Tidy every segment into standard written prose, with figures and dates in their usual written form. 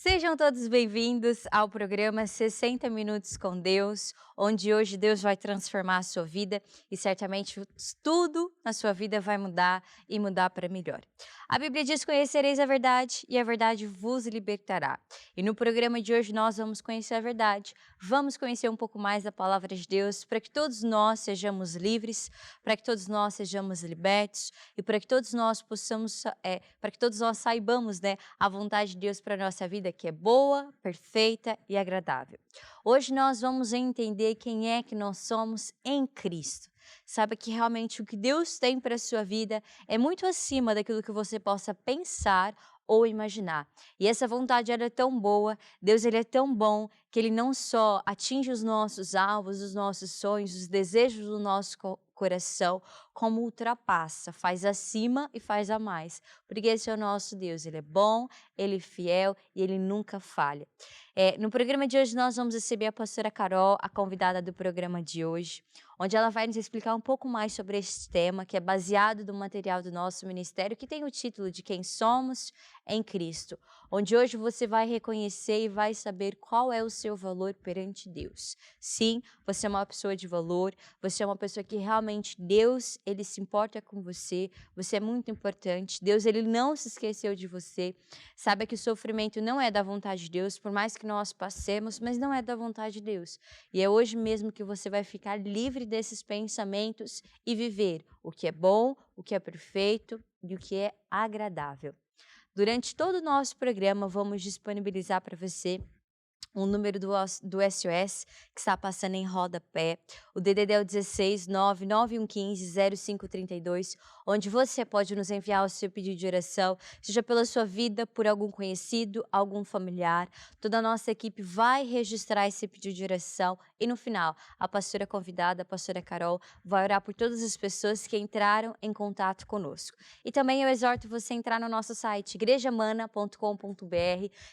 Sejam todos bem-vindos ao programa 60 Minutos com Deus, onde hoje Deus vai transformar a sua vida e certamente tudo na sua vida vai mudar e mudar para melhor. A Bíblia diz: Conhecereis a verdade e a verdade vos libertará. E no programa de hoje nós vamos conhecer a verdade, vamos conhecer um pouco mais da palavra de Deus para que todos nós sejamos livres, para que todos nós sejamos libertos e para que todos nós possamos, para que todos nós saibamos, a vontade de Deus para a nossa vida, que é boa, perfeita e agradável. Hoje nós vamos entender quem é que nós somos em Cristo. Saiba que realmente o que Deus tem para a sua vida é muito acima daquilo que você possa pensar ou imaginar. E essa vontade ela é tão boa, Deus ele é tão bom, que ele não só atinge os nossos alvos, os nossos sonhos, os desejos do nosso coração, como ultrapassa, faz acima e faz a mais. Porque esse é o nosso Deus, ele é bom, ele é fiel e ele nunca falha. No programa de hoje nós vamos receber a pastora Carol, a convidada do programa de hoje, onde ela vai nos explicar um pouco mais sobre esse tema, que é baseado no material do nosso ministério, que tem o título de Quem Somos em Cristo, onde hoje você vai reconhecer e vai saber qual é o seu valor perante Deus. Sim, você é uma pessoa de valor, você é uma pessoa que realmente Deus, ele se importa com você, você é muito importante, Deus, ele não se esqueceu de você. Saiba que o sofrimento não é da vontade de Deus, por mais que nós passemos, mas não é da vontade de Deus. E é hoje mesmo que você vai ficar livre desses pensamentos e viver o que é bom, o que é perfeito e o que é agradável. Durante todo o nosso programa, vamos disponibilizar para você o número do SOS que está passando em rodapé, o DDD é o 16 99115 0532, onde você pode nos enviar o seu pedido de oração, seja pela sua vida, por algum conhecido, algum familiar. Toda a nossa equipe vai registrar esse pedido de oração e no final, a pastora convidada, a pastora Carol, vai orar por todas as pessoas que entraram em contato conosco. E também eu exorto você a entrar no nosso site igrejamana.com.br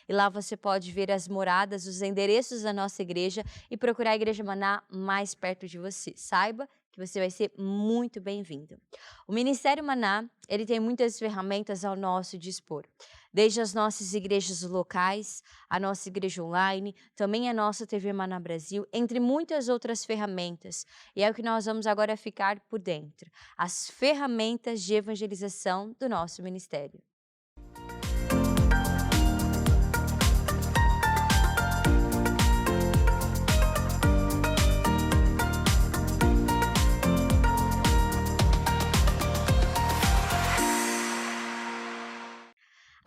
e lá você pode ver as moradas, os endereços da nossa igreja e procurar a Igreja Maná mais perto de você. Saiba que você vai ser muito bem-vindo. O Ministério Maná, ele tem muitas ferramentas ao nosso dispor. Desde as nossas igrejas locais, a nossa igreja online, também a nossa TV Maná Brasil, entre muitas outras ferramentas. E é o que nós vamos agora ficar por dentro. As ferramentas de evangelização do nosso ministério.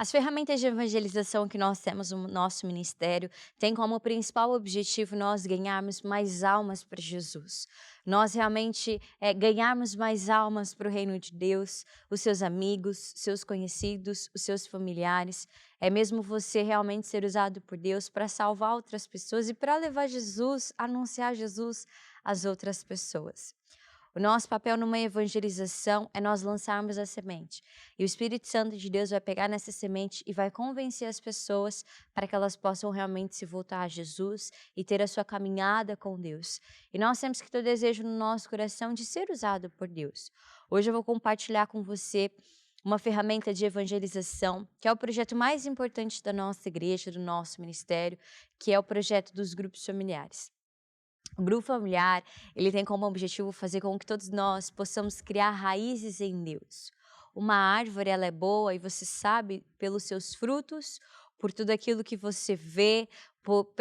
As ferramentas de evangelização que nós temos no nosso ministério têm como principal objetivo nós ganharmos mais almas para Jesus. Nós realmente ganharmos mais almas para o reino de Deus, os seus amigos, seus conhecidos, os seus familiares. É mesmo você realmente ser usado por Deus para salvar outras pessoas e para levar Jesus, anunciar Jesus às outras pessoas. O nosso papel numa evangelização é nós lançarmos a semente. E o Espírito Santo de Deus vai pegar nessa semente e vai convencer as pessoas para que elas possam realmente se voltar a Jesus e ter a sua caminhada com Deus. E nós temos que ter o desejo no nosso coração de ser usado por Deus. Hoje eu vou compartilhar com você uma ferramenta de evangelização, que é o projeto mais importante da nossa igreja, do nosso ministério, que é o projeto dos grupos familiares. O grupo familiar, ele tem como objetivo fazer com que todos nós possamos criar raízes em Deus. Uma árvore, ela é boa e você sabe pelos seus frutos, por tudo aquilo que você vê,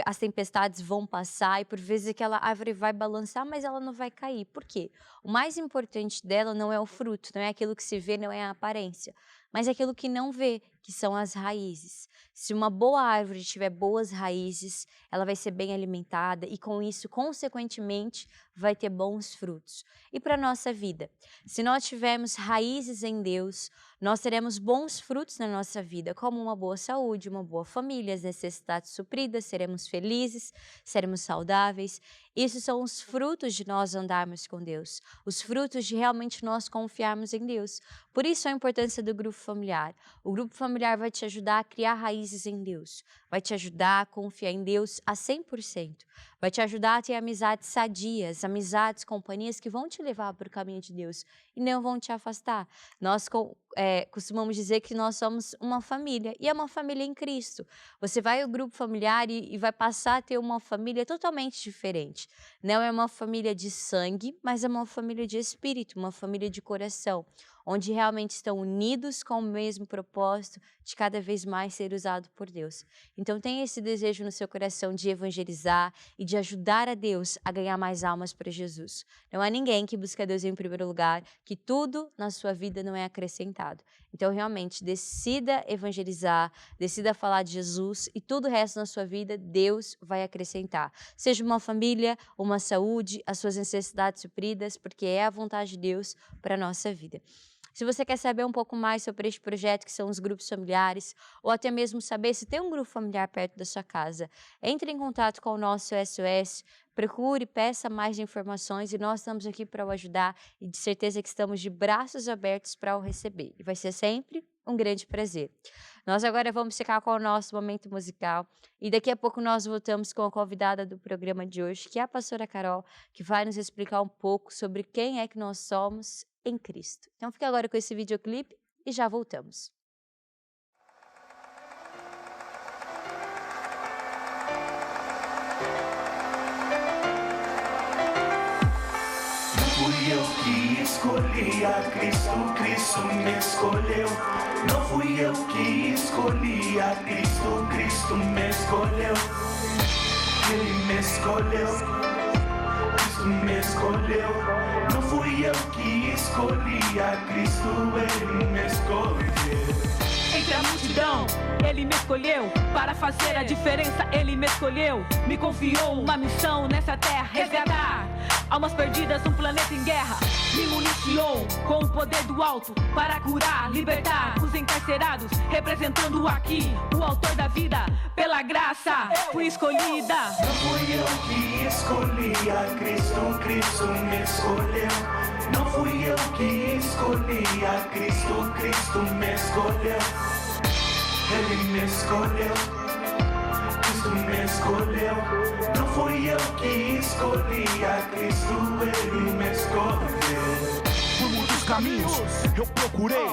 as tempestades vão passar e por vezes aquela árvore vai balançar, mas ela não vai cair. Por quê? O mais importante dela não é o fruto, não é aquilo que se vê, não é a aparência, mas é aquilo que não vê, que são as raízes. Se uma boa árvore tiver boas raízes, ela vai ser bem alimentada e com isso, consequentemente, vai ter bons frutos. E para a nossa vida? Se nós tivermos raízes em Deus, nós teremos bons frutos na nossa vida, como uma boa saúde, uma boa família, as necessidades supridas, seremos felizes, seremos saudáveis. Isso são os frutos de nós andarmos com Deus, os frutos de realmente nós confiarmos em Deus. Por isso a importância do grupo familiar. O grupo familiar vai te ajudar a criar raízes em Deus, vai te ajudar a confiar em Deus a 100%, Vai te ajudar a ter amizades sadias, amizades, companhias que vão te levar para o caminho de Deus e não vão te afastar. Nós costumamos dizer que nós somos uma família e é uma família em Cristo. Você vai ao grupo familiar e vai passar a ter uma família totalmente diferente. Não é uma família de sangue, mas é uma família de espírito, uma família de coração, onde realmente estão unidos com o mesmo propósito de cada vez mais ser usado por Deus. Então tenha esse desejo no seu coração de evangelizar e de ajudar a Deus a ganhar mais almas para Jesus. Não há ninguém que busca Deus em primeiro lugar, que tudo na sua vida não é acrescentado. Então realmente decida evangelizar, decida falar de Jesus e tudo o resto na sua vida Deus vai acrescentar. Seja uma família, uma saúde, as suas necessidades supridas, porque é a vontade de Deus para a nossa vida. Se você quer saber um pouco mais sobre este projeto, que são os grupos familiares, ou até mesmo saber se tem um grupo familiar perto da sua casa, entre em contato com o nosso SOS, procure, peça mais informações e nós estamos aqui para o ajudar e de certeza que estamos de braços abertos para o receber. E vai ser sempre um grande prazer. Nós agora vamos ficar com o nosso momento musical e daqui a pouco nós voltamos com a convidada do programa de hoje, que é a pastora Carol, que vai nos explicar um pouco sobre quem é que nós somos em Cristo. Então fique agora com esse videoclipe e já voltamos. Não fui eu que escolhi a Cristo, Cristo me escolheu. Não fui eu que escolhi a Cristo, Cristo me escolheu. Ele me escolheu, Cristo me escolheu. Não fui eu que escolhi a Cristo, Ele me escolheu. Entre a multidão, Ele me escolheu. Para fazer a diferença, Ele me escolheu. Me confiou uma missão nessa terra, resgatar almas perdidas, um planeta em guerra. Me municiou com o poder do alto para curar, libertar os encarcerados, representando aqui o autor da vida. Pela graça, fui escolhida. Não fui eu que escolhi a Cristo, Cristo me escolheu. Não fui eu que escolhi a Cristo, Cristo me escolheu. Ele me escolheu, Cristo me escolheu. Não fui eu que escolhi a Cristo, Ele me escolheu. Por muitos caminhos eu procurei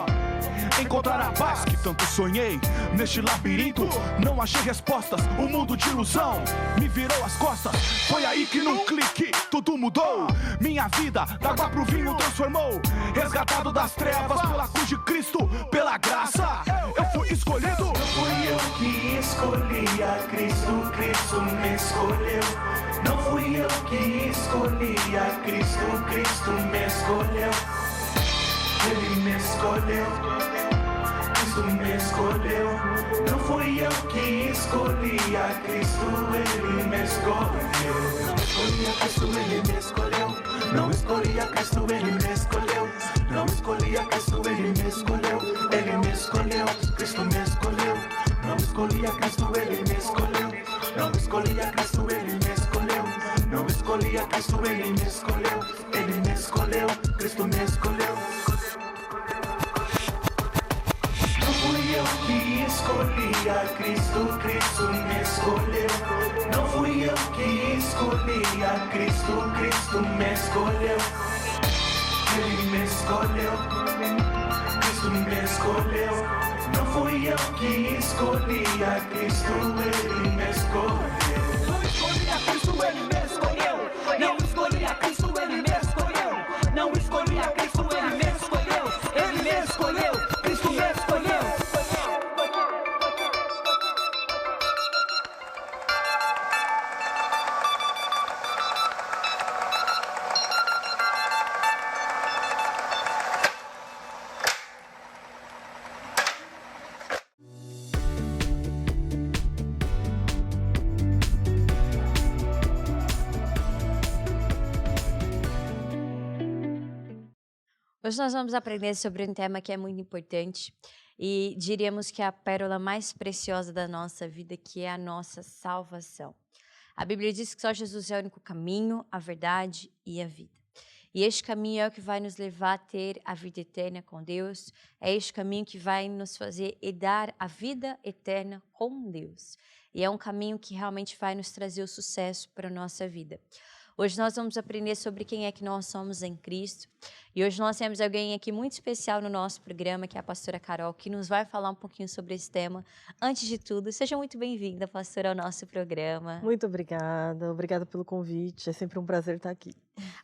encontrar a paz que tanto sonhei. Neste labirinto não achei respostas, um mundo de ilusão me virou as costas. Foi aí que num clique tudo mudou. Minha vida da água pro vinho transformou. Resgatado das trevas pela cruz de Cristo, pela graça eu fui escolhido. Não fui eu que escolhi a Cristo, Cristo me escolheu. Não fui eu que escolhi a Cristo, Cristo me escolheu. Ele me escolheu, Cristo me escolheu. Não fui eu que escolhi a Cristo, Ele me escolheu. Não escolhi a Cristo, Ele me escolheu. Não escolhi a Cristo, Ele me escolheu. Não escolhi a Cristo, Ele me escolheu. Ele me escolheu, Cristo me escolheu. Não escolhi a Cristo, Ele me escolheu. Não escolhi a Cristo, Ele me escolheu. Não escolhi a Cristo, Ele me escolheu. Ele me escolheu, Cristo me escolheu. Não fui eu que escolhi a Cristo, Cristo me escolheu. Não fui eu que escolhi a Cristo, Cristo me escolheu. Ele me escolheu, Cristo me escolheu. Não fui eu que escolhi a Cristo, Ele me escolheu. Não escolhi a Cristo, Ele me escolheu. Não escolhi a Cristo, Ele me escolheu. Não escolhi a Cristo, Ele me escolheu. Ele me escolheu, Cristo me escolheu. Hoje nós vamos aprender sobre um tema que é muito importante e diríamos que é a pérola mais preciosa da nossa vida, que é a nossa salvação. A Bíblia diz que só Jesus é o único caminho, a verdade e a vida. E este caminho é o que vai nos levar a ter a vida eterna com Deus. É este caminho que vai nos fazer dar a vida eterna com Deus. E é um caminho que realmente vai nos trazer o sucesso para a nossa vida. Hoje nós vamos aprender sobre quem é que nós somos em Cristo. E hoje nós temos alguém aqui muito especial no nosso programa, que é a pastora Carol, que nos vai falar um pouquinho sobre esse tema. Antes de tudo, seja muito bem-vinda, pastora, ao nosso programa. Muito obrigada, obrigada pelo convite, é sempre um prazer estar aqui.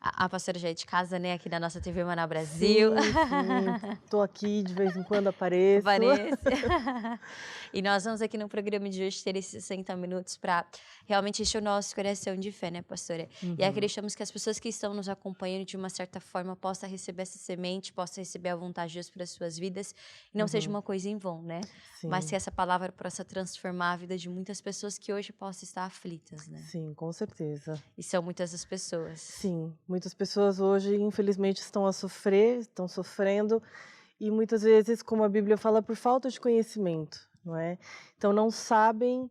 A pastora já é de casa, né, aqui da nossa TV Maná Brasil. Sim, estou aqui, de vez em quando apareço. E nós vamos aqui no programa de hoje ter esses 60 minutos para realmente encher o nosso coração de fé, né, pastora? E acreditamos que as pessoas que estão nos acompanhando, de uma certa forma, possam receber essa semente, possam receber a vontade de Deus para as suas vidas, e não seja uma coisa em vão, né? Sim. Mas que essa palavra possa transformar a vida de muitas pessoas que hoje possam estar aflitas, né? Sim, com certeza. E são muitas as pessoas. Sim, muitas pessoas hoje, infelizmente, estão sofrendo, e muitas vezes, como a Bíblia fala, por falta de conhecimento, não é? Então não sabem,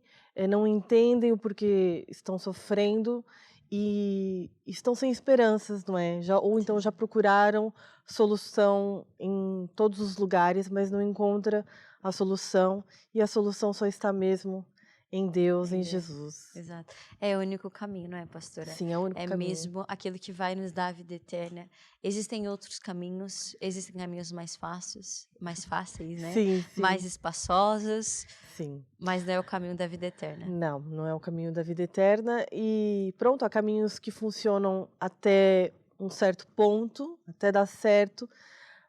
não entendem o porquê estão sofrendo e estão sem esperanças, não é? Ou então já procuraram solução em todos os lugares, mas não encontra a solução, e a solução só está mesmo em Deus, em Jesus. Exato. É o único caminho, não é, pastora? Sim, é o único caminho. É mesmo aquilo que vai nos dar a vida eterna. Existem outros caminhos, existem caminhos mais fáceis, né? Sim, sim. Mais espaçosos. Sim. Mas não é o caminho da vida eterna. Não, não é o caminho da vida eterna. E pronto, há caminhos que funcionam até um certo ponto, até dar certo,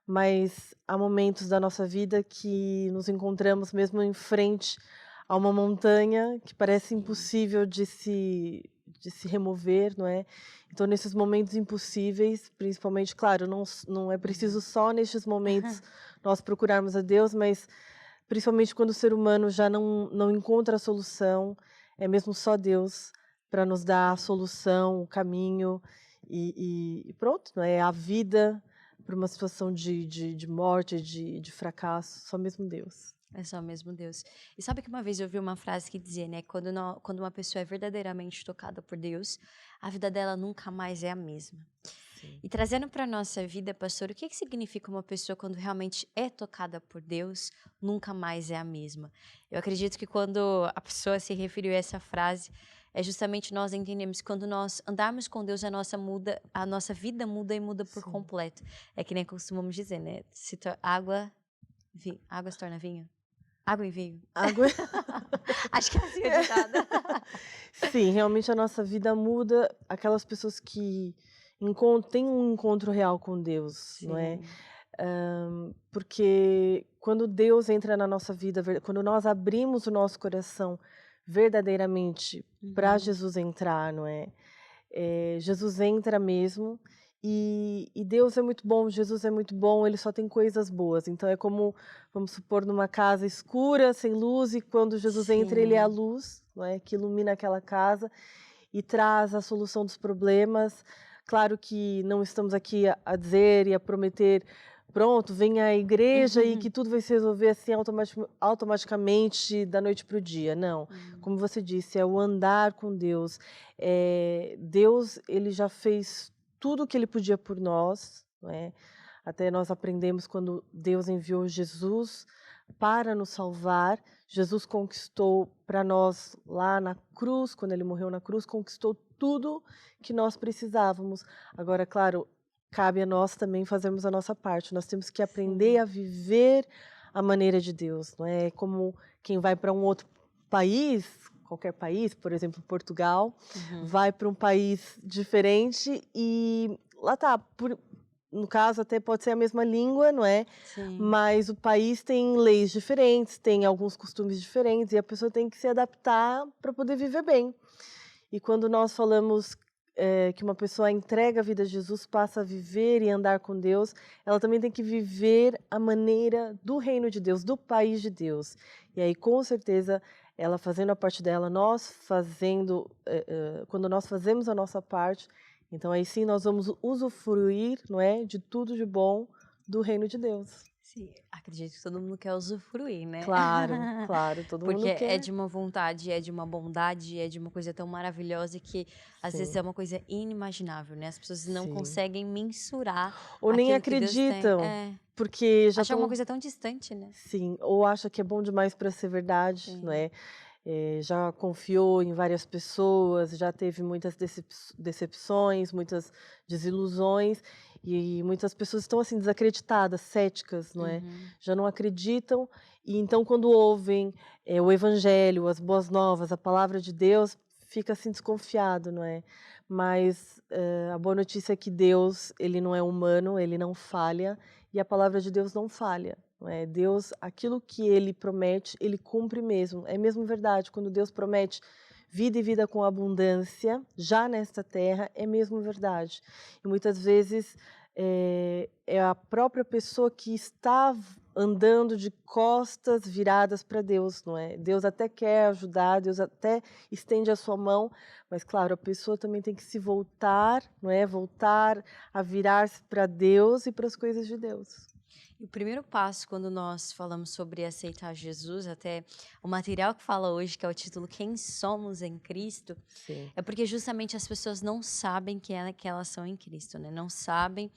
mas há momentos da nossa vida que nos encontramos mesmo em frente a uma montanha que parece impossível de se remover, não é? Então, nesses momentos impossíveis, principalmente, claro, não é preciso só nestes momentos nós procurarmos a Deus, mas principalmente quando o ser humano já não encontra a solução, é mesmo só Deus para nos dar a solução, o caminho, e pronto, não é? A vida para uma situação de morte, de fracasso, só mesmo Deus. É só mesmo Deus. E sabe que uma vez eu ouvi uma frase que dizia, né? Quando uma pessoa é verdadeiramente tocada por Deus, a vida dela nunca mais é a mesma. Sim. E trazendo para a nossa vida, pastor, o que significa uma pessoa quando realmente é tocada por Deus, nunca mais é a mesma? Eu acredito que quando a pessoa se referiu a essa frase, é justamente nós entendemos que quando nós andarmos com Deus, a nossa vida muda e muda por completo. É que nem costumamos dizer, né? Água se torna vinho. Água e vinho. Água. Acho que é assim a ditada. Sim, realmente a nossa vida muda. Aquelas pessoas que têm um encontro real com Deus, sim, não é? Porque quando Deus entra na nossa vida, quando nós abrimos o nosso coração verdadeiramente para Jesus entrar, não é? Jesus entra mesmo. E Deus é muito bom, Jesus é muito bom, Ele só tem coisas boas. Então é como, vamos supor, numa casa escura, sem luz, e quando Jesus entra, Ele é a luz, não é? Que ilumina aquela casa e traz a solução dos problemas. Claro que não estamos aqui a dizer e a prometer, pronto, venha à igreja e que tudo vai se resolver assim automaticamente da noite para o dia. Não, como você disse, é o andar com Deus. Deus, Ele já fez tudo o que Ele podia por nós, não é? Até nós aprendemos quando Deus enviou Jesus para nos salvar. Jesus conquistou para nós lá na cruz, quando Ele morreu na cruz, conquistou tudo que nós precisávamos. Agora, claro, cabe a nós também fazermos a nossa parte. Nós temos que aprender a viver a maneira de Deus, não é? Como quem vai para um outro país, qualquer país, por exemplo, Portugal, vai para um país diferente e lá está, no caso até pode ser a mesma língua, não é? Sim. Mas o país tem leis diferentes, tem alguns costumes diferentes e a pessoa tem que se adaptar para poder viver bem. E quando nós falamos que uma pessoa entrega a vida a Jesus, passa a viver e andar com Deus, ela também tem que viver a maneira do reino de Deus, do país de Deus. E aí, com certeza, ela fazendo a parte dela, quando nós fazemos a nossa parte, então aí sim nós vamos usufruir, não é, de tudo de bom do reino de Deus. Sim, acredito que todo mundo quer usufruir, né? Claro, claro, todo mundo Porque é quer. de uma vontade, é de uma bondade, é de uma coisa tão maravilhosa que às vezes Sim, é uma coisa inimaginável, né? As pessoas não sim. conseguem mensurar Ou nem aquilo que Deus tem. acreditam, É, porque já achar uma estão. coisa tão distante, né? Sim, ou acha que é bom demais para ser verdade, não Sim. é? Já confiou em várias pessoas, já teve muitas decepções, muitas desilusões, e muitas pessoas estão assim desacreditadas, céticas, não é? Uhum. Já não acreditam, e então quando ouvem o evangelho, as boas novas, a palavra de Deus, fica assim desconfiado, não é? Mas a boa notícia é que Deus, ele não é humano, ele não falha, e a palavra de Deus não falha. Não é? Deus, aquilo que ele promete, ele cumpre mesmo. É mesmo verdade, quando Deus promete vida e vida com abundância, já nesta terra, é mesmo verdade. E muitas vezes é a própria pessoa que está andando de costas viradas para Deus, não é? Deus até quer ajudar, Deus até estende a sua mão, mas claro, a pessoa também tem que se voltar, não é? Voltar a virar-se para Deus e para as coisas de Deus. E o primeiro passo, quando nós falamos sobre aceitar Jesus, até o material que fala hoje, que é o título Quem Somos em Cristo, Sim. é porque justamente as pessoas não sabem que elas são em Cristo, né? Não sabem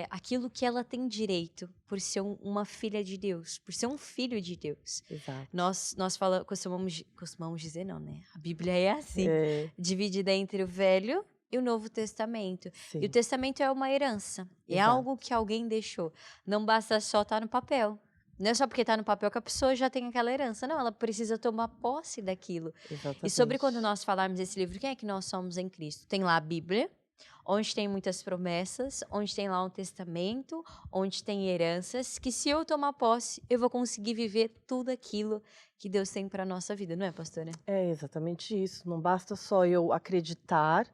aquilo que ela tem direito por ser uma filha de Deus, por ser um filho de Deus. Exato. Nós costumamos dizer, não, né? A Bíblia é assim, É, dividida entre o Velho e o Novo Testamento. sim. E o Testamento é uma herança, é Exato. algo que alguém deixou. Não basta só estar no papel. Não é só porque está no papel que a pessoa já tem aquela herança. Não, ela precisa tomar posse daquilo. Exatamente. E sobre quando nós falarmos desse livro, quem é que nós somos em Cristo? Tem lá a Bíblia, onde tem muitas promessas, onde tem lá um testamento, onde tem heranças, que se eu tomar posse, eu vou conseguir viver tudo aquilo que Deus tem para a nossa vida, não é, pastora? É exatamente isso. Não basta só eu acreditar.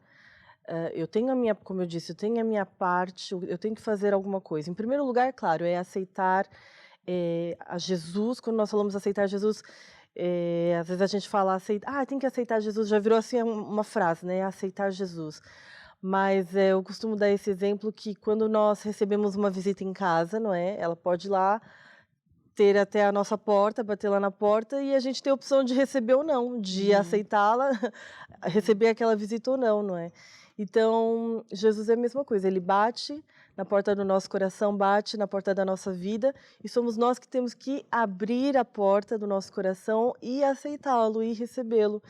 Eu tenho a minha, como eu disse, eu tenho a minha parte, eu tenho que fazer alguma coisa. Em primeiro lugar, claro, é aceitar a Jesus. Quando nós falamos aceitar Jesus, às vezes a gente fala, tem que aceitar Jesus, já virou assim uma frase, né? Aceitar Jesus. Mas eu costumo dar esse exemplo que quando nós recebemos uma visita em casa, não é? Ela pode ir lá ter até a nossa porta, bater lá na porta e a gente tem a opção de receber ou não, de aceitá-la, receber aquela visita ou não, não é? Então, Jesus é a mesma coisa, ele bate na porta do nosso coração, bate na porta da nossa vida e somos nós que temos que abrir a porta do nosso coração e aceitá-lo e recebê-lo.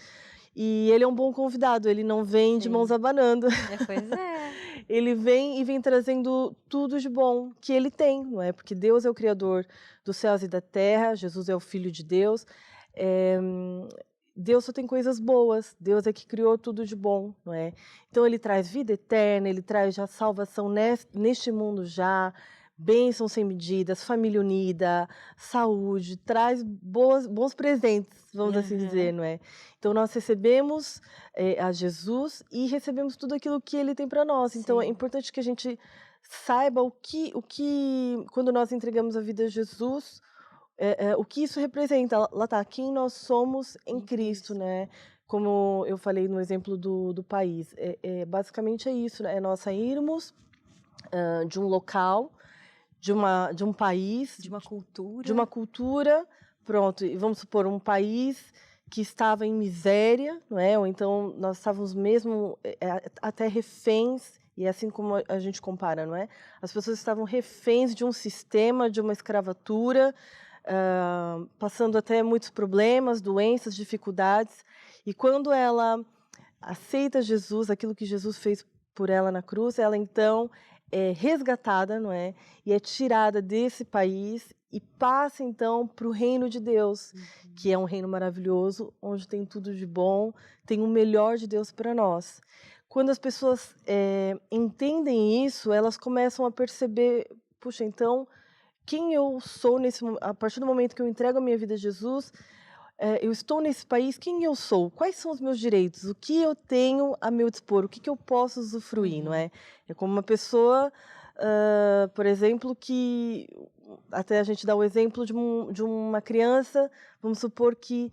E ele é um bom convidado, ele não vem de mãos abanando. Pois é. Ele vem e vem trazendo tudo de bom que ele tem, não é? Porque Deus é o Criador dos céus e da terra, Jesus é o Filho de Deus. Deus só tem coisas boas, Deus é que criou tudo de bom, não é? Então ele traz vida eterna, ele traz já salvação neste mundo já, bênçãos sem medidas, família unida, saúde, traz bons presentes, vamos assim dizer, não é? Então nós recebemos a Jesus e recebemos tudo aquilo que ele tem para nós. Então é importante que a gente saiba o que quando nós entregamos a vida a Jesus, o que isso representa. Lá está, quem nós somos em Cristo, né? Como eu falei no exemplo do país. Basicamente é isso, né? É nós sairmos de um local, de um país, De uma cultura, pronto, e vamos supor, um país que estava em miséria, não é? Ou então nós estávamos mesmo até reféns, e é assim como a gente compara, não é? As pessoas estavam reféns de um sistema, de uma escravatura, passando até muitos problemas, doenças, dificuldades, e quando ela aceita Jesus, aquilo que Jesus fez por ela na cruz, ela então é resgatada, não é? E é tirada desse país e passa então para o reino de Deus, que é um reino maravilhoso, onde tem tudo de bom, tem o melhor de Deus para nós. Quando as pessoas entendem isso, elas começam a perceber, puxa, então quem eu sou a partir do momento que eu entrego a minha vida a Jesus, eu estou nesse país, quem eu sou? Quais são os meus direitos? O que eu tenho a meu dispor? O que eu posso usufruir, não é? É como uma pessoa, por exemplo, que até a gente dá o exemplo de uma criança, vamos supor que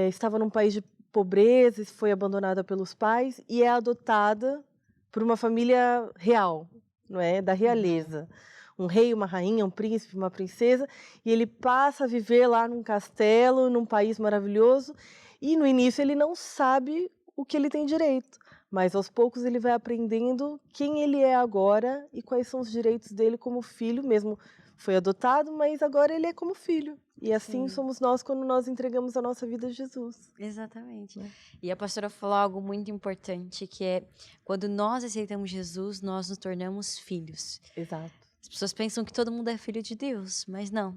estava num país de pobreza, foi abandonada pelos pais e é adotada por uma família real, não é? Da realeza. um rei, uma rainha, um príncipe, uma princesa, e ele passa a viver lá num castelo, num país maravilhoso, e no início ele não sabe o que ele tem direito, mas aos poucos ele vai aprendendo quem ele é agora e quais são os direitos dele como filho, mesmo foi adotado, mas agora ele é como filho. E assim Sim. somos nós quando nós entregamos a nossa vida a Jesus. Exatamente. Né? E a pastora falou algo muito importante, que é quando nós aceitamos Jesus, nós nos tornamos filhos. Exato. As pessoas pensam que todo mundo é filho de Deus, mas não.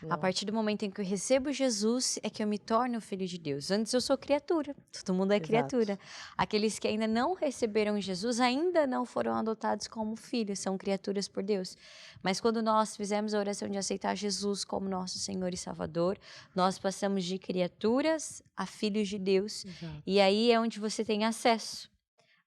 A Não. partir do momento em que eu recebo Jesus, é que eu me torno filho de Deus. Antes eu sou criatura, todo mundo é Exato. criatura. Aqueles que ainda não receberam Jesus, ainda não foram adotados como filhos, são criaturas por Deus. Mas quando nós fizemos a oração de aceitar Jesus como nosso Senhor e Salvador, nós passamos de criaturas a filhos de Deus. Exato. E aí é onde você tem acesso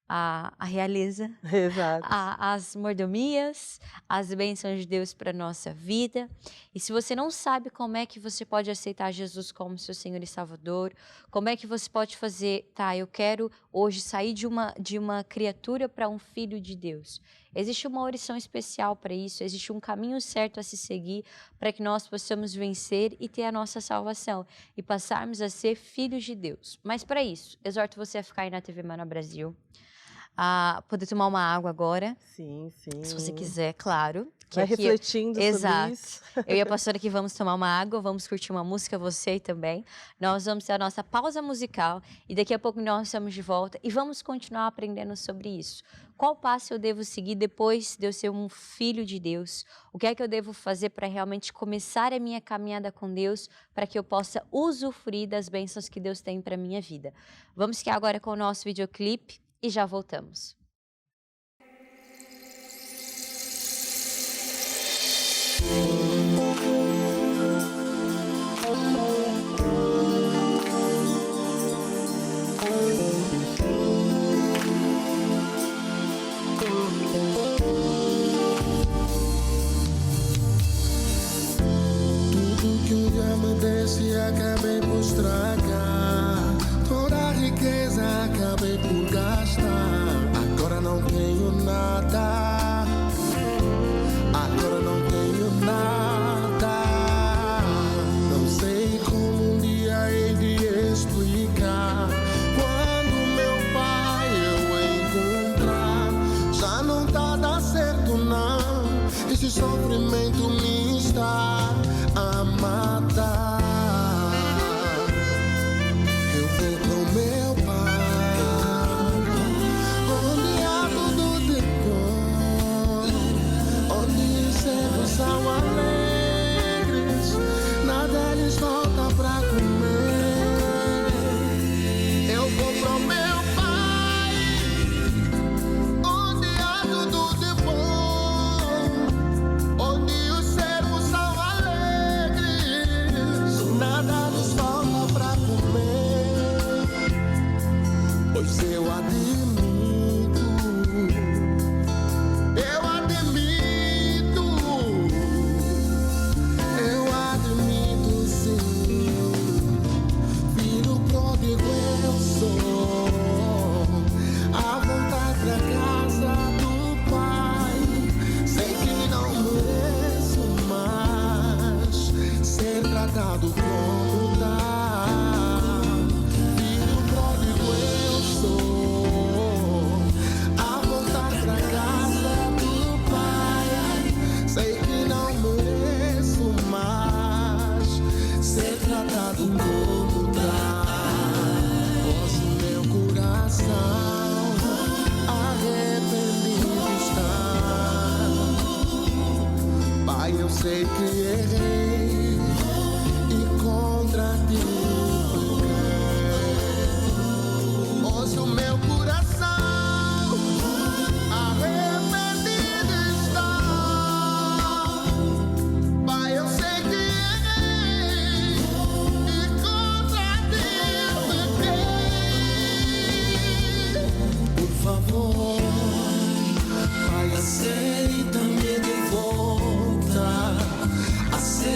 à realeza, Exato. as mordomias, as bênçãos de Deus para a nossa vida. E se você não sabe como é que você pode aceitar Jesus como seu Senhor e Salvador, como é que você pode fazer, tá, eu quero hoje sair de uma criatura para um filho de Deus. Existe uma oração especial para isso, existe um caminho certo a se seguir para que nós possamos vencer e ter a nossa salvação e passarmos a ser filhos de Deus. Mas para isso, exorto você a ficar aí na TV Mana Brasil, a poder tomar uma água agora, Sim, sim. se você quiser, claro. Que Vai aqui refletindo sobre Exato. isso. Eu e a pastora aqui vamos tomar uma água, vamos curtir uma música, você também. Nós vamos ter a nossa pausa musical e daqui a pouco nós estamos de volta e vamos continuar aprendendo sobre isso. Qual passo eu devo seguir depois de eu ser um filho de Deus? O que é que eu devo fazer para realmente começar a minha caminhada com Deus, para que eu possa usufruir das bênçãos que Deus tem para a minha vida? Vamos ficar agora com o nosso videoclipe e já voltamos. Tudo que um dia me desse acabei por estragar. Toda a riqueza acabei por gastar. Agora não tenho nada. Agora não tenho nada. Não sei como um dia hei de explicar. Quando meu pai eu encontrar, já não tá a dar certo não. Esse sofrimento me está a matar. Eu vou pro meu pai, onde há tudo de bom, onde os servos são alegres, nada lhes falta pra comer. Eu vou pro meu pai, onde há tudo de bom, onde os servos são alegres, nada lhes falta pra comer. Pois eu admito sim, filho pródigo eu sou, a voltar pra casa do pai. Sei que não mereço mais ser tratado como tal. Filho pródigo eu sou, a voltar pra casa do pai. Sei que não mereço mais ser tratado como tal. Pois o meu coração arrependido está. Pai, eu sei que errei e contra ti pequei. Pois o meu coração arrependido está. Pai, eu sei que errei e contra ti pequei. Por favor, Pai, aceita-me de volta. Aceita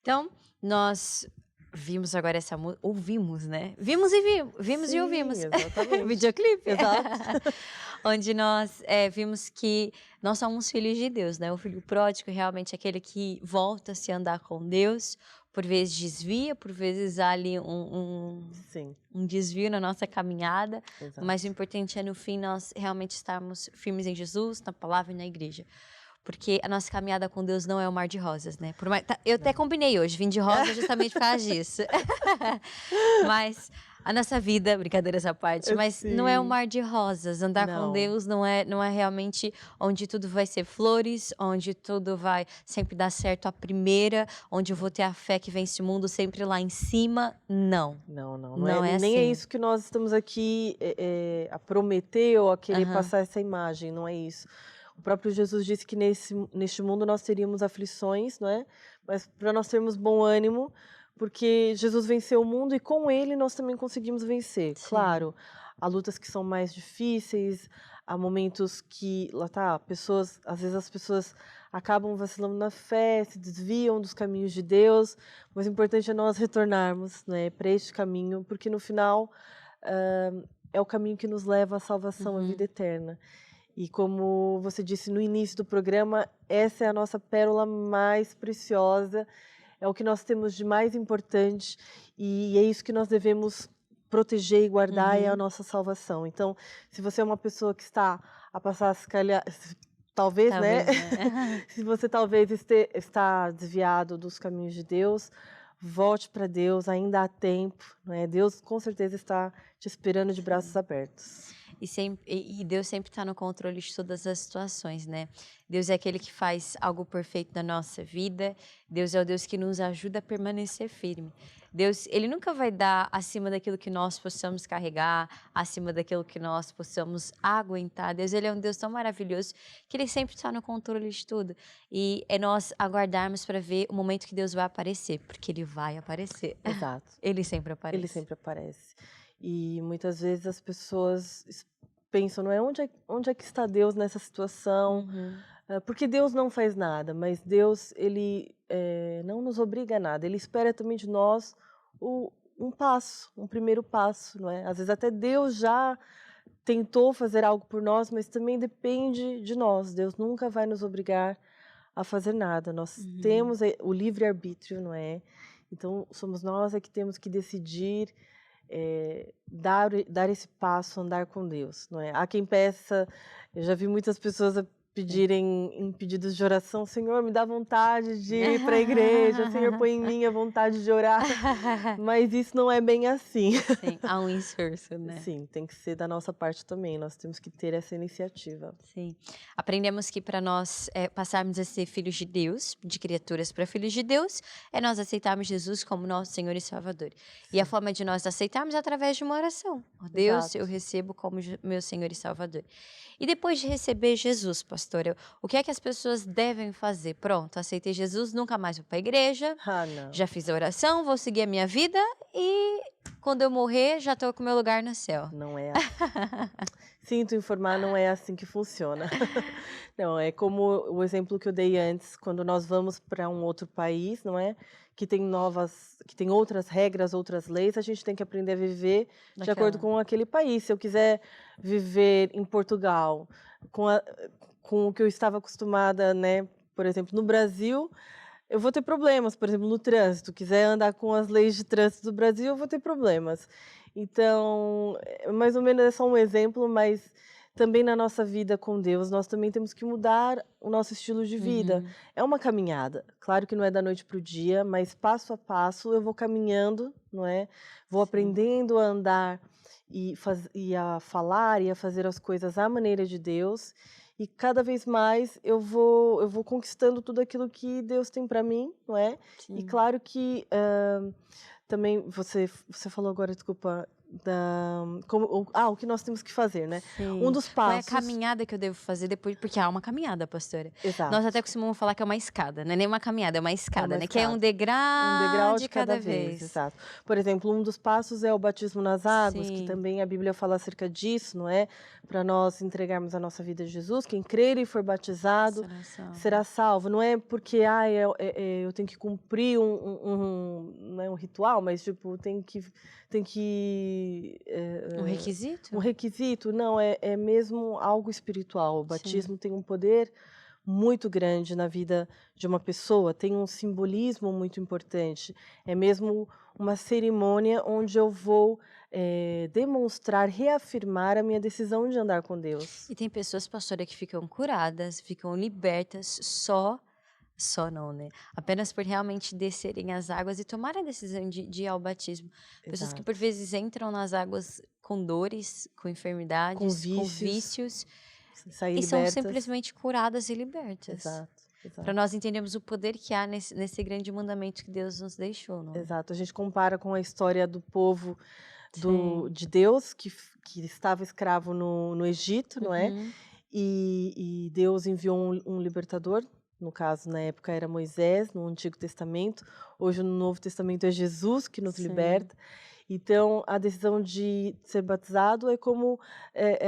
Então, nós vimos agora essa música, ouvimos, né? Vimos e Sim, ouvimos. exatamente. Videoclipe. Exato. Onde nós vimos que nós somos filhos de Deus, né? O filho pródigo realmente é aquele que volta a se andar com Deus, por vezes desvia, por vezes há ali Sim, um desvio na nossa caminhada, exato. mas o importante é no fim nós realmente estarmos firmes em Jesus, na palavra e na igreja. Porque a nossa caminhada com Deus não é um mar de rosas, né? Eu até combinei hoje, vim de rosa justamente por causa disso. Mas a nossa vida, brincadeiras à parte, mas não é um Sim. mar de rosas. Andar com Não. Deus não é realmente onde tudo vai ser flores, onde tudo vai sempre dar certo à primeira, onde eu vou ter a fé que vence o mundo sempre lá em cima. Não. Não, Não é nem é assim. isso que nós estamos aqui a prometer ou a querer Aham. passar essa imagem, não é isso. O próprio Jesus disse que neste mundo nós teríamos aflições, não é? Mas para nós termos bom ânimo, porque Jesus venceu o mundo e com ele nós também conseguimos vencer. Sim. Claro, há lutas que são mais difíceis, há momentos que, lá tá, às vezes as pessoas acabam vacilando na fé, se desviam dos caminhos de Deus, mas o importante é nós retornarmos, né, para este caminho, porque no final é o caminho que nos leva à salvação, à vida eterna. E como você disse no início do programa, essa é a nossa pérola mais preciosa, é o que nós temos de mais importante e é isso que nós devemos proteger e guardar, é a nossa salvação. Então, se você é uma pessoa que está a passar, talvez, né? né? Se você talvez está desviado dos caminhos de Deus, volte para Deus, ainda há tempo, não é? Deus com certeza está te esperando de braços abertos. E Deus sempre está no controle de todas as situações, né? Deus é aquele que faz algo perfeito na nossa vida. Deus é o Deus que nos ajuda a permanecer firme. Deus, ele nunca vai dar acima daquilo que nós possamos carregar, acima daquilo que nós possamos aguentar. Deus, ele é um Deus tão maravilhoso que ele sempre está no controle de tudo. E é nós aguardarmos para ver o momento que Deus vai aparecer, porque ele vai aparecer. Exato. Ele sempre aparece. Ele sempre aparece. E muitas vezes as pessoas pensam, não é? Onde é que está Deus nessa situação? Porque Deus não faz nada, mas Deus, ele não nos obriga a nada. Ele espera também de nós um primeiro passo, não é? Às vezes até Deus já tentou fazer algo por nós, mas também depende de nós. Deus nunca vai nos obrigar a fazer nada. Nós temos o livre-arbítrio, não é? Então, somos nós que temos que decidir dar esse passo, andar com Deus, não é? Há quem peça, eu já vi muitas pessoas pedirem em pedidos de oração, Senhor, me dá vontade de ir para a igreja, Senhor, põe em mim a vontade de orar, mas isso não é bem assim. Sim, há um esforço, né? Sim, tem que ser da nossa parte também, nós temos que ter essa iniciativa. Sim. Aprendemos que para nós passarmos a ser filhos de Deus, de criaturas para filhos de Deus, é nós aceitarmos Jesus como nosso Senhor e Salvador. E a forma de nós aceitarmos é através de uma oração. Oh, Deus, Exato. eu recebo como meu Senhor e Salvador. E depois de receber Jesus, pastora, o que é que as pessoas devem fazer? Pronto, aceitei Jesus, nunca mais vou para a igreja, Não. já fiz a oração, vou seguir a minha vida e quando eu morrer já estou com o meu lugar no céu. Não é assim. Sinto informar, não é assim que funciona. Não, é como o exemplo que eu dei antes, quando nós vamos para um outro país, não é? Que tem outras regras, outras leis, a gente tem que aprender a viver de acordo com aquele país. Se eu quiser viver em Portugal com o que eu estava acostumada, né? Por exemplo, no Brasil, eu vou ter problemas, por exemplo, no trânsito. Quiser andar com as leis de trânsito do Brasil, eu vou ter problemas. Então, mais ou menos é só um exemplo, mas também na nossa vida com Deus, nós também temos que mudar o nosso estilo de vida. É uma caminhada. Claro que não é da noite para o dia, mas passo a passo eu vou caminhando, não é? Vou aprendendo a andar e a falar e a fazer as coisas à maneira de Deus. E cada vez mais eu vou conquistando tudo aquilo que Deus tem para mim, não é? Sim. E claro que também você falou agora, desculpa, o que nós temos que fazer, né? Sim. Um dos Qual é a passos... caminhada que eu devo fazer depois? Porque há uma caminhada, pastora. Exato. Nós até costumamos falar que é uma escada, não é nem uma caminhada, é uma escada, uma né? Que é um escada. degrau de cada vez. Exato. Por exemplo, um dos passos é o batismo nas águas, que Sim. também a Bíblia fala acerca disso, não é? Para nós entregarmos a nossa vida a Jesus, quem crer e for batizado será salvo. Não é porque eu tenho que cumprir não é um ritual, mas tipo tem que Um requisito? um requisito. Não, é mesmo algo espiritual. O batismo tem um poder muito grande na vida de uma pessoa, tem um simbolismo muito importante. É mesmo uma cerimônia onde eu vou demonstrar, reafirmar a minha decisão de andar com Deus. E tem pessoas, pastora, que ficam curadas, ficam libertas só não, né? Apenas por realmente descerem as águas e tomar a decisão de ir ao batismo. Pessoas que por vezes entram nas águas com dores, com enfermidades, com vícios sair e são libertas. simplesmente curadas e libertas. Exato. Para nós entendermos o poder que há nesse grande mandamento que Deus nos deixou, não é? Exato. A gente compara com a história do povo de Deus, que estava escravo no Egito, não é? E Deus enviou um libertador. No caso, na época era Moisés, no Antigo Testamento. Hoje, no Novo Testamento, é Jesus que nos liberta. Então, a decisão de ser batizado é como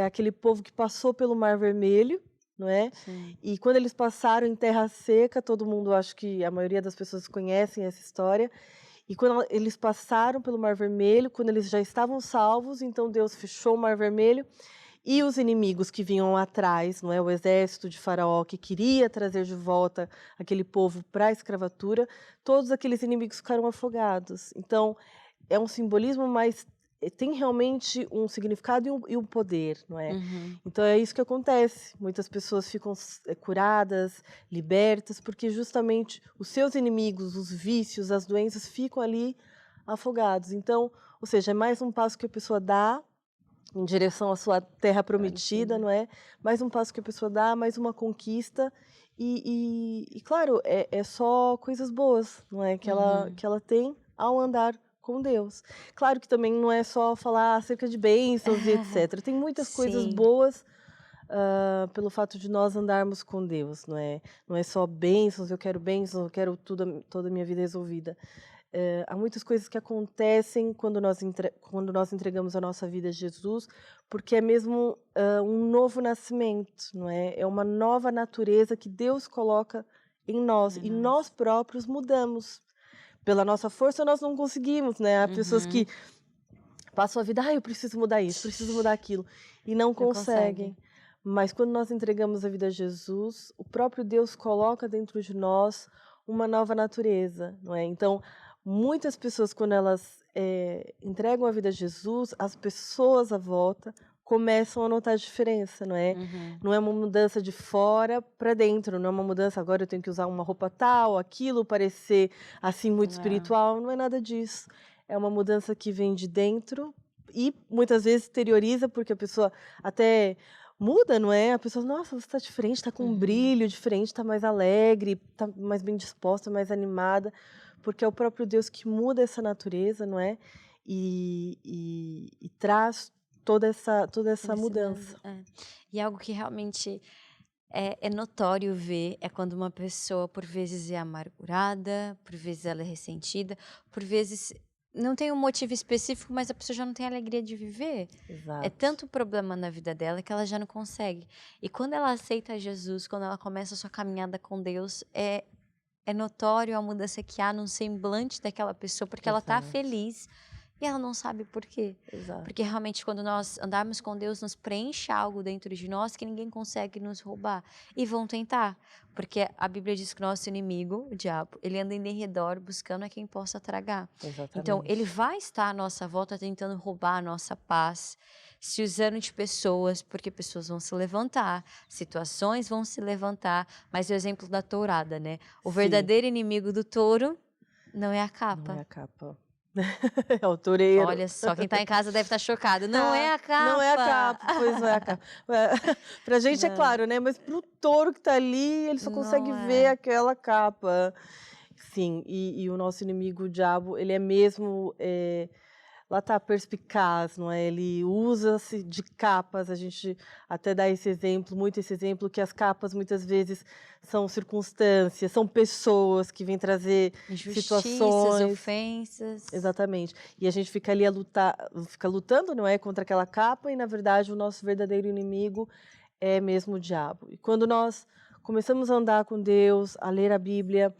aquele povo que passou pelo Mar Vermelho, não é? Sim. E quando eles passaram em terra seca, todo mundo, acho que a maioria das pessoas conhecem essa história. E quando eles passaram pelo Mar Vermelho, quando eles já estavam salvos, então Deus fechou o Mar Vermelho. E os inimigos que vinham atrás, não é, o exército de Faraó que queria trazer de volta aquele povo para a escravatura, todos aqueles inimigos ficaram afogados. Então, é um simbolismo, mas tem realmente um significado e um poder, não é? Então, é isso que acontece. Muitas pessoas ficam curadas, libertas, porque justamente os seus inimigos, os vícios, as doenças ficam ali afogados. Então, ou seja, é mais um passo que a pessoa dá em direção à sua terra prometida, não é? Mais um passo que a pessoa dá, mais uma conquista e claro, é só coisas boas, não é? Que ela tem ao andar com Deus. Claro que também não é só falar acerca de bênçãos e etc. Tem muitas coisas boas pelo fato de nós andarmos com Deus, não é? Não é só bênçãos, eu quero toda a minha vida resolvida. Há muitas coisas que acontecem quando nós entregamos a nossa vida a Jesus, porque é mesmo um novo nascimento, não é? É uma nova natureza que Deus coloca em nós e nós próprios mudamos. Pela nossa força nós não conseguimos, né? Há pessoas que passam a vida, eu preciso mudar isso, preciso mudar aquilo, e não conseguem. Mas quando nós entregamos a vida a Jesus, o próprio Deus coloca dentro de nós uma nova natureza, não é? Então, muitas pessoas, quando elas entregam a vida a Jesus, as pessoas à volta começam a notar a diferença, não é? Não é uma mudança de fora para dentro, não é uma mudança, agora eu tenho que usar uma roupa tal, aquilo, parecer assim muito espiritual, não é nada disso. É uma mudança que vem de dentro e muitas vezes exterioriza, porque a pessoa até muda, não é? A pessoa, nossa, você está diferente, está com um brilho diferente, está mais alegre, está mais bem disposta, mais animada, porque é o próprio Deus que muda essa natureza, não é? E traz toda essa mudança. E algo que realmente é notório ver é quando uma pessoa, por vezes, é amargurada, por vezes ela é ressentida, por vezes não tem um motivo específico, mas a pessoa já não tem alegria de viver. Exato. É tanto problema na vida dela que ela já não consegue. E quando ela aceita Jesus, quando ela começa a sua caminhada com Deus, é notório a mudança que há no semblante daquela pessoa, porque ela está feliz e ela não sabe por quê. Exato. Porque realmente quando nós andarmos com Deus, nos preenche algo dentro de nós que ninguém consegue nos roubar. E vão tentar, porque a Bíblia diz que o nosso inimigo, o diabo, ele anda em derredor buscando a quem possa tragar. Exatamente. Então, ele vai estar à nossa volta tentando roubar a nossa paz, se usando de pessoas, porque pessoas vão se levantar, situações vão se levantar, mas o exemplo da tourada, né? O verdadeiro inimigo do touro não é a capa. Não é a capa. É o toureiro. Olha só, quem está em casa deve estar chocado. Não é a capa. Não é a capa, pois não é a capa. Pra gente é claro, né? Mas pro touro que tá ali, ele só consegue ver aquela capa. Sim, e o nosso inimigo, o diabo, ele é mesmo lá está perspicaz, não é? Ele usa-se de capas, a gente até dá esse exemplo, muito esse exemplo, que as capas muitas vezes são circunstâncias, são pessoas que vêm trazer Injustiças, situações. ofensas. Exatamente. E a gente fica ali fica lutando, não é, contra aquela capa, e na verdade o nosso verdadeiro inimigo é mesmo o diabo. E quando nós começamos a andar com Deus, a ler a Bíblia,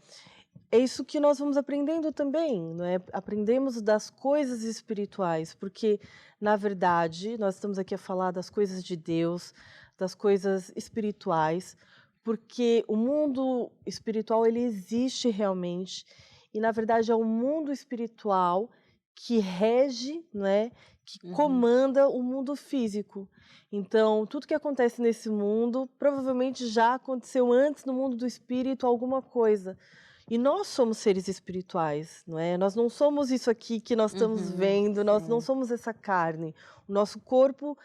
é isso que nós vamos aprendendo também, não é? Aprendemos das coisas espirituais, porque, na verdade, nós estamos aqui a falar das coisas de Deus, das coisas espirituais, porque o mundo espiritual, ele existe realmente, e, na verdade, é o mundo espiritual que rege, não é? Que comanda o mundo físico. Então, tudo que acontece nesse mundo, provavelmente já aconteceu antes no mundo do espírito alguma coisa. E nós somos seres espirituais, não é? Nós não somos isso aqui que nós estamos vendo, nós não somos essa carne. O nosso corpo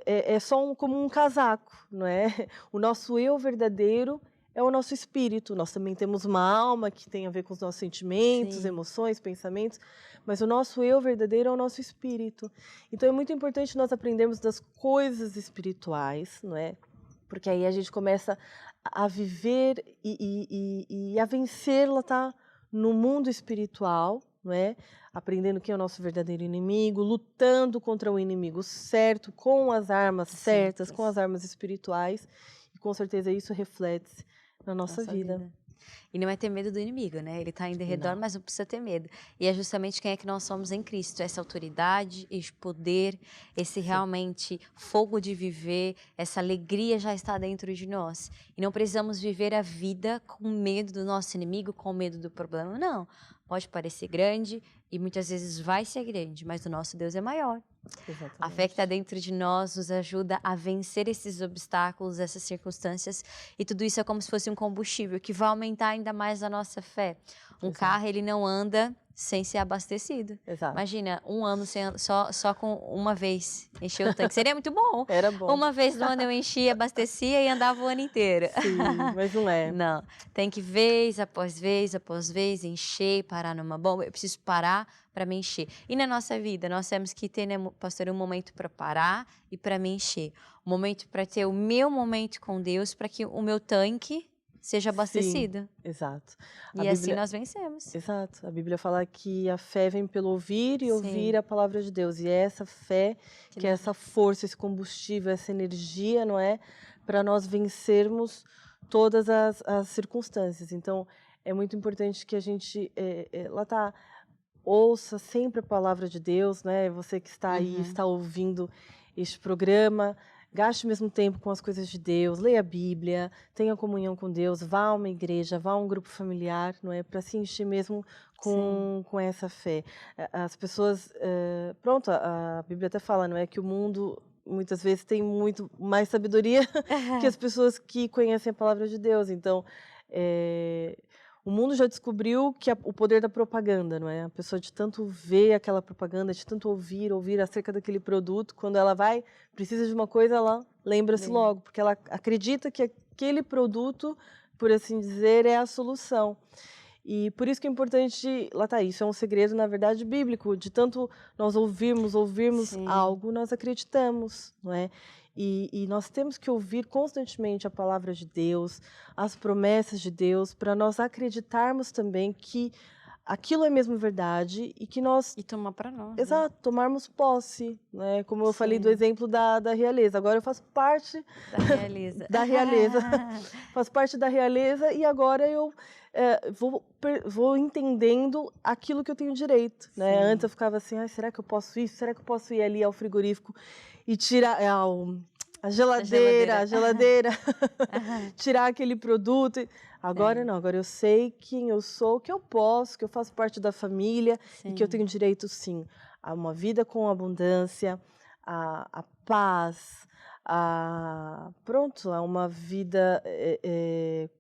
é só como um casaco, não é? O nosso eu verdadeiro é o nosso espírito. Nós também temos uma alma que tem a ver com os nossos sentimentos, emoções, pensamentos, mas o nosso eu verdadeiro é o nosso espírito. Então é muito importante nós aprendermos das coisas espirituais, não é? Porque aí a gente começa a viver e a vencê-la, tá? No mundo espiritual, não é? Aprendendo quem é o nosso verdadeiro inimigo, lutando contra o inimigo certo, com as armas certas, com as armas espirituais. E com certeza isso reflete-se na nossa vida. E não é ter medo do inimigo, né? Ele está em redor, mas não precisa ter medo. E é justamente quem é que nós somos em Cristo. Essa autoridade, esse poder, esse realmente fogo de viver, essa alegria já está dentro de nós. E não precisamos viver a vida com medo do nosso inimigo, com medo do problema, não. Pode parecer grande e muitas vezes vai ser grande, mas o nosso Deus é maior. Exatamente. A fé que está dentro de nós nos ajuda a vencer esses obstáculos, essas circunstâncias, e tudo isso é como se fosse um combustível que vai aumentar ainda mais a nossa fé. Um carro, ele não anda sem ser abastecido. Exato. Imagina, um ano só com uma vez encher o tanque. Seria muito bom. Era bom. Uma vez no ano eu enchia, abastecia e andava o ano inteiro. Sim, mas não é. Não, tem que vez após vez encher, parar numa bomba. Eu preciso parar para me encher. E na nossa vida, nós temos que ter, né, pastor, um momento para parar e para me encher. Um momento para ter o meu momento com Deus, para que o meu tanque seja abastecido. Sim, exato. E assim nós vencemos. Exato. A Bíblia fala que a fé vem pelo ouvir e ouvir a palavra de Deus. E é essa fé, que é essa força, esse combustível, essa energia, não é? Para nós vencermos todas as circunstâncias. Então, é muito importante que a gente, ouça sempre a palavra de Deus, né? Você que está aí, está ouvindo este programa, gaste o mesmo tempo com as coisas de Deus, leia a Bíblia, tenha comunhão com Deus, vá a uma igreja, vá a um grupo familiar, não é? Para se encher mesmo com essa fé. As pessoas, a Bíblia até fala, não é? Que o mundo muitas vezes tem muito mais sabedoria que as pessoas que conhecem a palavra de Deus. Então, o mundo já descobriu que o poder da propaganda, não é? A pessoa de tanto ver aquela propaganda, de tanto ouvir acerca daquele produto, quando ela precisa de uma coisa, ela lembra-se logo, porque ela acredita que aquele produto, por assim dizer, é a solução. E por isso que é importante, isso é um segredo, na verdade, bíblico, de tanto nós ouvirmos algo, nós acreditamos, não é? E nós temos que ouvir constantemente a palavra de Deus, as promessas de Deus, para nós acreditarmos também que aquilo é mesmo verdade e que nós... E tomar para nós. Exato, tomarmos posse, né? Como eu falei do exemplo da realeza. Agora eu faço parte... Da realeza. Da realeza. Faço parte da realeza e agora eu vou entendendo aquilo que eu tenho direito, né? Antes eu ficava assim, será que eu posso isso? Será que eu posso ir ali ao frigorífico e tirar a geladeira. Tirar aquele produto. Agora não, agora eu sei quem eu sou, que eu posso, que eu faço parte da família e que eu tenho direito, sim, a uma vida com abundância, a paz, a uma vida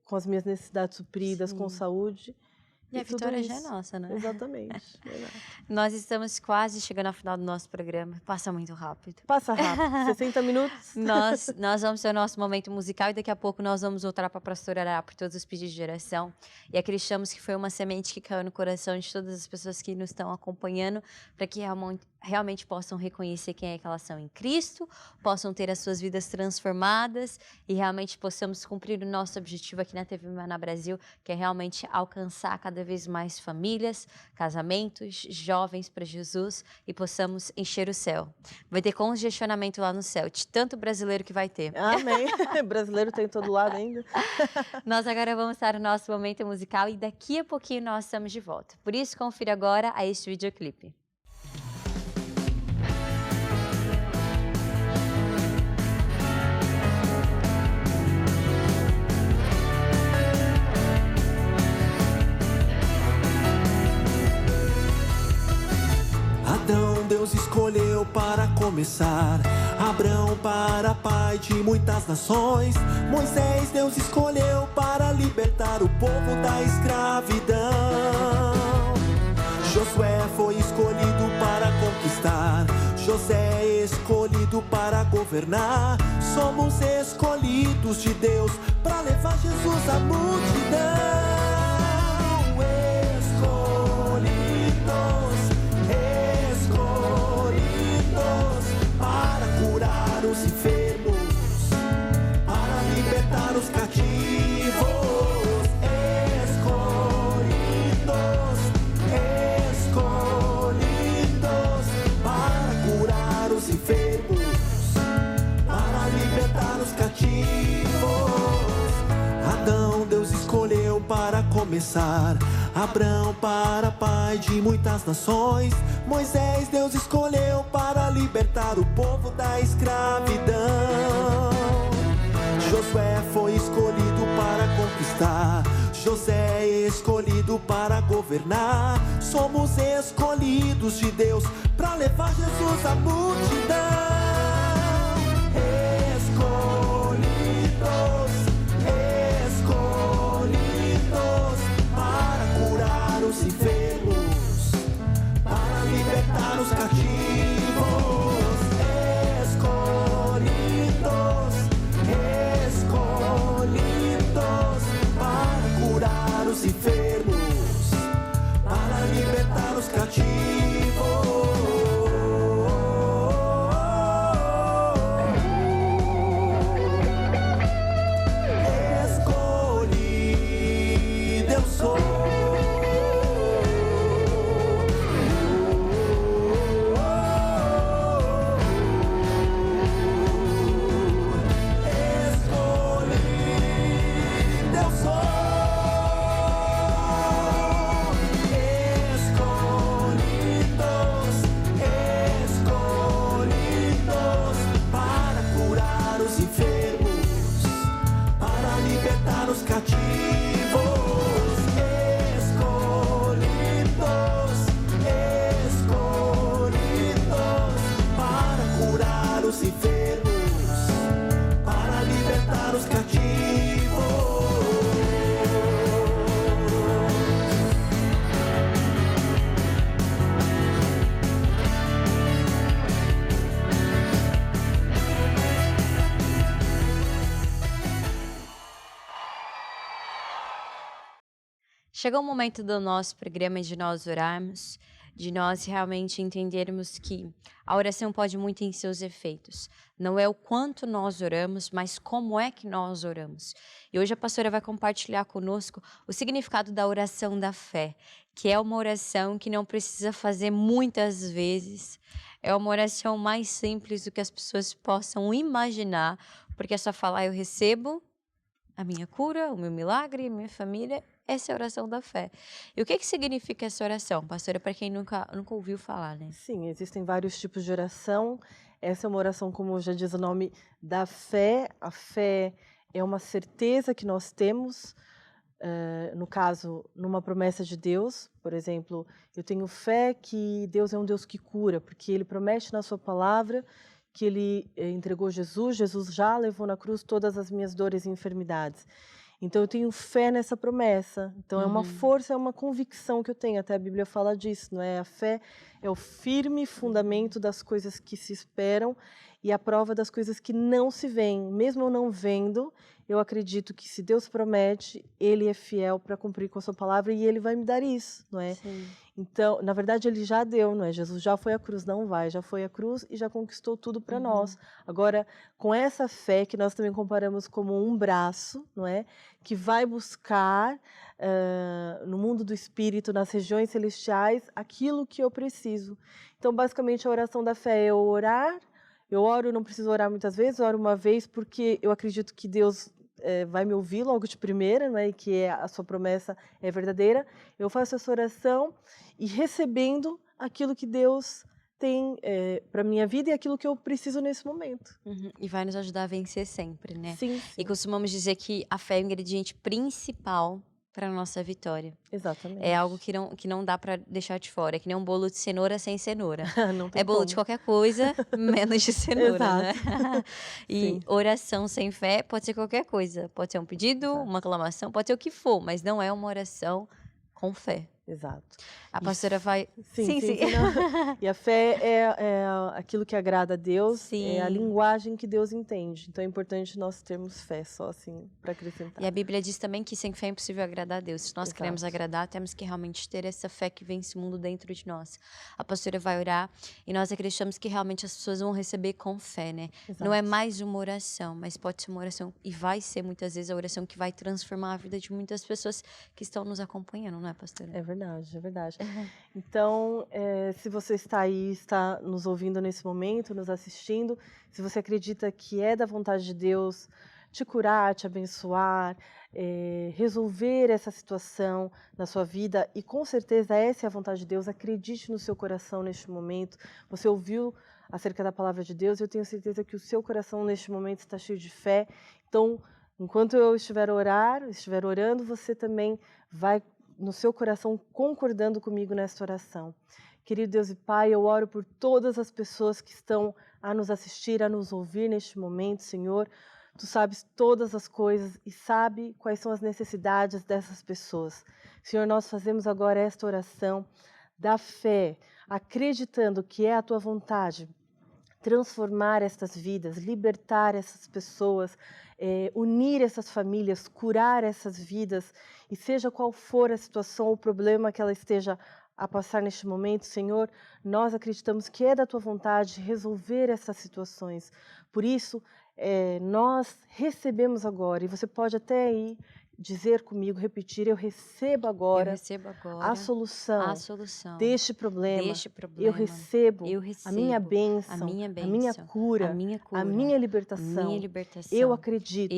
com as minhas necessidades supridas, com saúde. E a vitória já é nossa, né? Exatamente. Nós estamos quase chegando ao final do nosso programa. Passa muito rápido. Passa rápido. 60 minutos. Nós vamos ter o nosso momento musical e daqui a pouco nós vamos voltar para a pastora orar por todos os pedidos de oração. E acreditamos que foi uma semente que caiu no coração de todas as pessoas que nos estão acompanhando para que realmente possam reconhecer quem é que elas são em Cristo, possam ter as suas vidas transformadas e realmente possamos cumprir o nosso objetivo aqui na TV Maná Brasil, que é realmente alcançar cada vez mais famílias, casamentos, jovens para Jesus e possamos encher o céu. Vai ter congestionamento lá no céu, de tanto brasileiro que vai ter. Amém. Brasileiro tem em todo lado ainda. Nós agora vamos estar no nosso momento musical e daqui a pouquinho nós estamos de volta. Por isso, confira agora a este videoclipe. Adão Deus escolheu para começar, Abraão para pai de muitas nações, Moisés Deus escolheu para libertar o povo da escravidão, Josué foi escolhido para conquistar, José escolhido para governar, somos escolhidos de Deus para levar Jesus à multidão. Os enfermos, para libertar os cativos, escolhidos, para curar os enfermos, para libertar os cativos. Adão Deus escolheu para começar, Abraão para pai de muitas nações, Moisés Deus escolheu para libertar o povo da escravidão, Josué foi escolhido para conquistar, José escolhido para governar, somos escolhidos de Deus para levar Jesus à multidão. Escolhidos para curar os enfermos, para libertar os cativos, escolhidos para curar os enfermos, para libertar os cativos. Escolhido eu sou. Chegou o momento do nosso programa de nós orarmos, de nós realmente entendermos que a oração pode muito em seus efeitos. Não é o quanto nós oramos, mas como é que nós oramos. E hoje a pastora vai compartilhar conosco o significado da oração da fé, que é uma oração que não precisa fazer muitas vezes. É uma oração mais simples do que as pessoas possam imaginar, porque é só falar: eu recebo a minha cura, o meu milagre, a minha família. Essa é a oração da fé. E o que significa essa oração, pastora, para quem nunca ouviu falar, né? Sim, existem vários tipos de oração. Essa é uma oração, como já diz o nome, da fé. A fé é uma certeza que nós temos, no caso, numa promessa de Deus. Por exemplo, eu tenho fé que Deus é um Deus que cura, porque Ele promete na sua palavra que Ele entregou Jesus. Jesus já levou na cruz todas as minhas dores e enfermidades. Então, eu tenho fé nessa promessa. Então, é uma força, é uma convicção que eu tenho. Até a Bíblia fala disso, não é? A fé é o firme fundamento das coisas que se esperam e a prova das coisas que não se veem. Mesmo eu não vendo, eu acredito que se Deus promete, Ele é fiel para cumprir com a sua palavra e Ele vai me dar isso, não é? Sim. Então, na verdade, Ele já deu, não é? Jesus já foi à cruz, não vai, já foi à cruz e já conquistou tudo para nós. Agora, com essa fé que nós também comparamos como um braço, não é? Que vai buscar no mundo do Espírito, nas regiões celestiais, aquilo que eu preciso. Então, basicamente, a oração da fé é eu orar. Eu oro, não preciso orar muitas vezes, eu oro uma vez porque eu acredito que Deus vai me ouvir logo de primeira, né, e que a sua promessa é verdadeira. Eu faço essa oração e recebendo aquilo que Deus tem para minha vida e aquilo que eu preciso nesse momento. E vai nos ajudar a vencer sempre, né? Sim, E costumamos dizer que a fé é o ingrediente principal para a nossa vitória. exatamente. É algo que não dá para deixar de fora. É que nem um bolo de cenoura sem cenoura. Não tem É bolo como. de qualquer coisa, menos de cenoura, né? E Sim. oração sem fé pode ser qualquer coisa. Pode ser um pedido, Exato. uma aclamação, pode ser o que for, mas não é uma oração com fé. Exato. A pastora vai... Sim. Não. E a fé é aquilo que agrada a Deus, é a Sim. linguagem que Deus entende. Então é importante nós termos fé, só assim, para acrescentar. E a Bíblia diz também que sem fé é impossível agradar a Deus. Se nós Exato. queremos agradar, temos que realmente ter essa fé que vence o mundo dentro de nós. A pastora vai orar e nós acreditamos que realmente as pessoas vão receber com fé, né? Não é Exato. mais uma oração, mas pode ser uma oração e vai ser muitas vezes a oração que vai transformar a vida de muitas pessoas que estão nos acompanhando, não é, pastora? É verdade, é verdade. Então, se você está aí, está nos ouvindo nesse momento, nos assistindo, se você acredita que é da vontade de Deus te curar, te abençoar, resolver essa situação na sua vida, e com certeza essa é a vontade de Deus, acredite no seu coração neste momento. Você ouviu acerca da palavra de Deus, eu tenho certeza que o seu coração neste momento está cheio de fé. Então, enquanto eu estiver orando, você também vai no seu coração concordando comigo nessa oração. Querido Deus e Pai, eu oro por todas as pessoas que estão a nos assistir, a nos ouvir neste momento, Senhor. Tu sabes todas as coisas e sabe quais são as necessidades dessas pessoas. Senhor, nós fazemos agora esta oração da fé, acreditando que é a Tua vontade transformar estas vidas, libertar essas pessoas, unir essas famílias, curar essas vidas, e seja qual for a situação ou o problema que ela esteja a passar neste momento, Senhor, nós acreditamos que é da Tua vontade resolver essas situações. Por isso, nós recebemos agora, e você pode até aí dizer comigo, repetir, eu recebo agora a solução deste problema. Eu recebo a minha bênção, a minha cura, a minha libertação. Eu acredito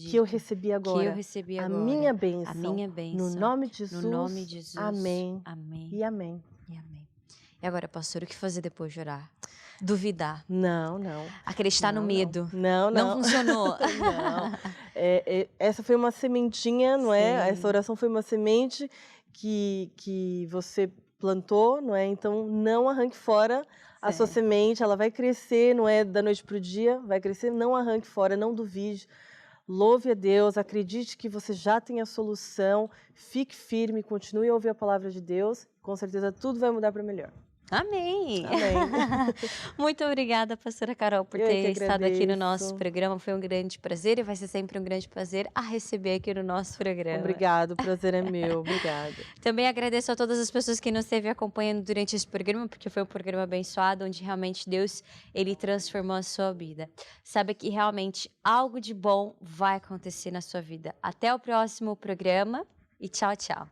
que eu recebi agora a minha bênção. No nome de Jesus, amém. E amém. E agora, pastor, o que fazer depois de orar? Duvidar. Não. Acreditar no medo. Não. Não funcionou. Não. Essa foi uma sementinha, não é? Sim. Essa oração foi uma semente que você plantou, não é? Então, não arranque fora a sua semente. Ela vai crescer, não é da noite para o dia, vai crescer. Não arranque fora, não duvide. Louve a Deus, acredite que você já tem a solução. Fique firme, continue a ouvir a palavra de Deus. Com certeza, tudo vai mudar para melhor. Amém. Amém. Muito obrigada, pastora Carol, por Eu ter que estado aqui no agradeço. nosso programa. Foi um grande prazer e vai ser sempre um grande prazer a receber aqui no nosso programa. Obrigado, o prazer é meu. Obrigada. Também agradeço a todas as pessoas que nos esteve acompanhando durante esse programa, porque foi um programa abençoado, onde realmente Deus, Ele transformou a sua vida. Sabe que realmente algo de bom vai acontecer na sua vida. Até o próximo programa e tchau, tchau.